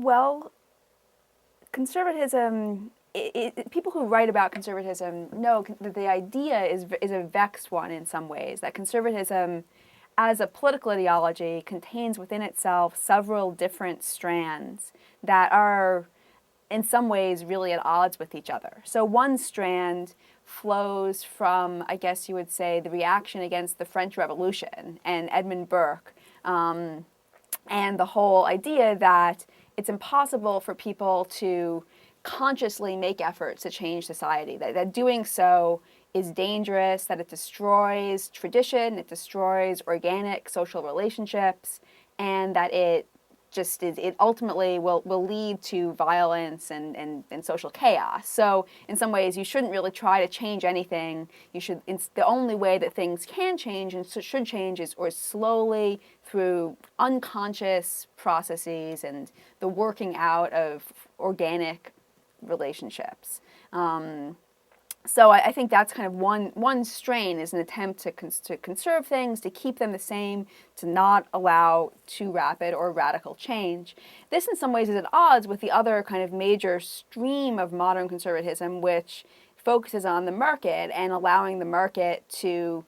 Well, conservatism, people who write about conservatism know that the idea is a vexed one in some ways, that conservatism as a political ideology contains within itself several different strands that are in some ways really at odds with each other. So one strand flows from, I guess you would say, the reaction against the French Revolution and Edmund Burke, and the whole idea that it's impossible for people to consciously make efforts to change society, that doing so is dangerous, that it destroys tradition, it destroys organic social relationships, and that it ultimately will lead to violence and social chaos. So in some ways, you shouldn't really try to change anything. The only way that things can change and should change is or slowly through unconscious processes and the working out of organic relationships. So I think that's kind of one strain, is an attempt to conserve things, to keep them the same, to not allow too rapid or radical change. This in some ways is at odds with the other kind of major stream of modern conservatism, which focuses on the market and allowing the market to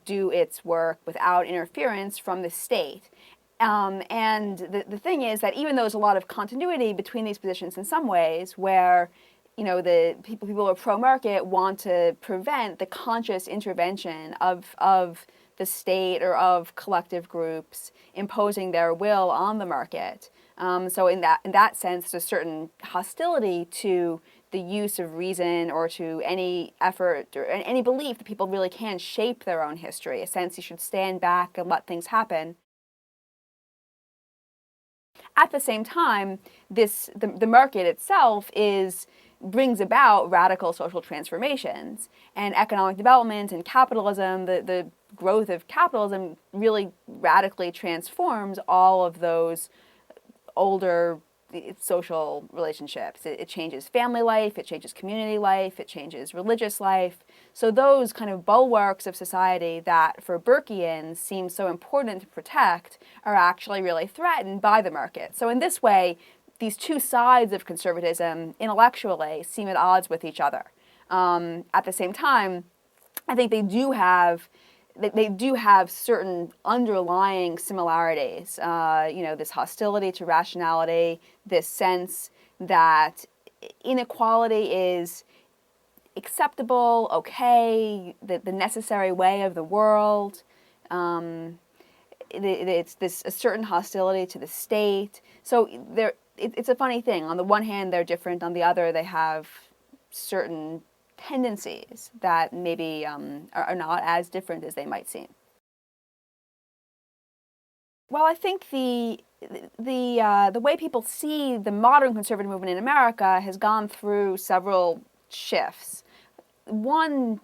do its work without interference from the state. And the thing is that even though there's a lot of continuity between these positions in some ways, where the people who are pro-market want to prevent the conscious intervention of the state or of collective groups imposing their will on the market. So in that sense, there's a certain hostility to the use of reason or to any effort or any belief that people really can shape their own history, a sense you should stand back and let things happen. At the same time, the market itself brings about radical social transformations, and economic development and capitalism, the growth of capitalism really radically transforms all of those older social relationships. It changes family life, it changes community life, it changes religious life. So those kind of bulwarks of society that for Burkeans seem so important to protect are actually really threatened by the market. So in this way, these two sides of conservatism intellectually seem at odds with each other. At the same time, I think they do have certain underlying similarities. This hostility to rationality, this sense that inequality is acceptable, okay, the necessary way of the world. It's a certain hostility to the state. So it's a funny thing. On the one hand, they're different. On the other, they have certain tendencies that maybe are not as different as they might seem. Well, I think the way people see the modern conservative movement in America has gone through several shifts. One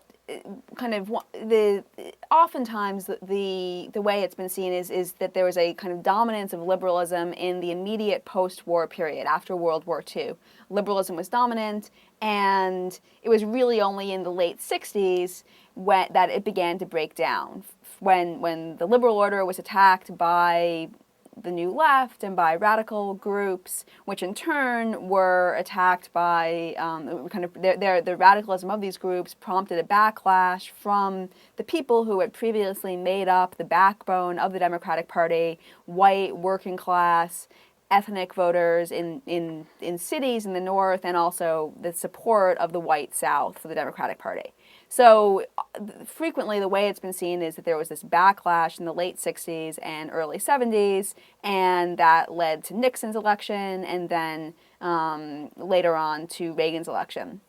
oftentimes the way it's been seen is that there was a kind of dominance of liberalism in the immediate post-war period after World War II. Liberalism was dominant, and it was really only in the late 60s that it began to break down. When the liberal order was attacked by the New Left and by radical groups, which in turn were attacked by the radicalism of these groups prompted a backlash from the people who had previously made up the backbone of the Democratic Party, white, working class, ethnic voters in cities in the North, and also the support of the white South for the Democratic Party. So frequently the way it's been seen is that there was this backlash in the late 60s and early 70s, and that led to Nixon's election and then later on to Reagan's election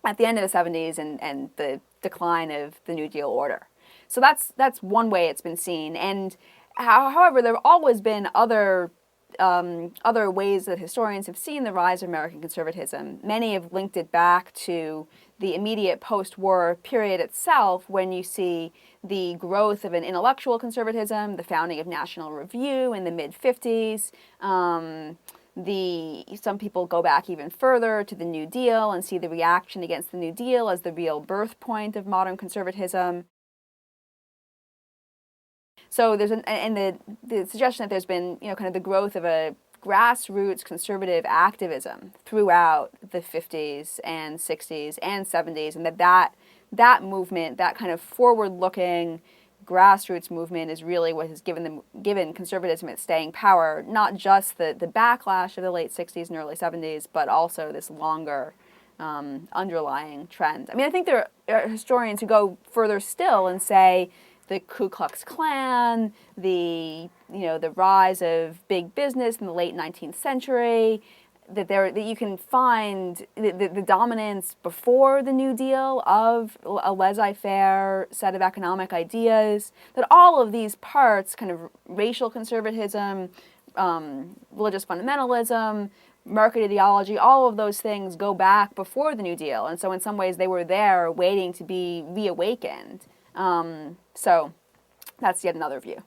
at the end of the 70s and the decline of the New Deal order. So that's one way it's been seen. And however, there have always been other ways that historians have seen the rise of American conservatism. Many have linked it back to the immediate post-war period itself, when you see the growth of an intellectual conservatism, the founding of National Review in the mid-50s. Some people go back even further to the New Deal and see the reaction against the New Deal as the real birth point of modern conservatism. So there's the suggestion that there's been kind of the growth of a grassroots conservative activism throughout the 50s and 60s and 70s, and that movement, that kind of forward-looking grassroots movement, is really what has given conservatism its staying power, not just the backlash of the late 60s and early 70s, but also this longer underlying trend. I mean, I think there are historians who go further still and say the Ku Klux Klan, the rise of big business in the late 19th century, that you can find the dominance before the New Deal of a laissez-faire set of economic ideas, that all of these parts, kind of racial conservatism, religious fundamentalism, market ideology, all of those things go back before the New Deal. And so in some ways they were there waiting to be reawakened. So that's yet another view.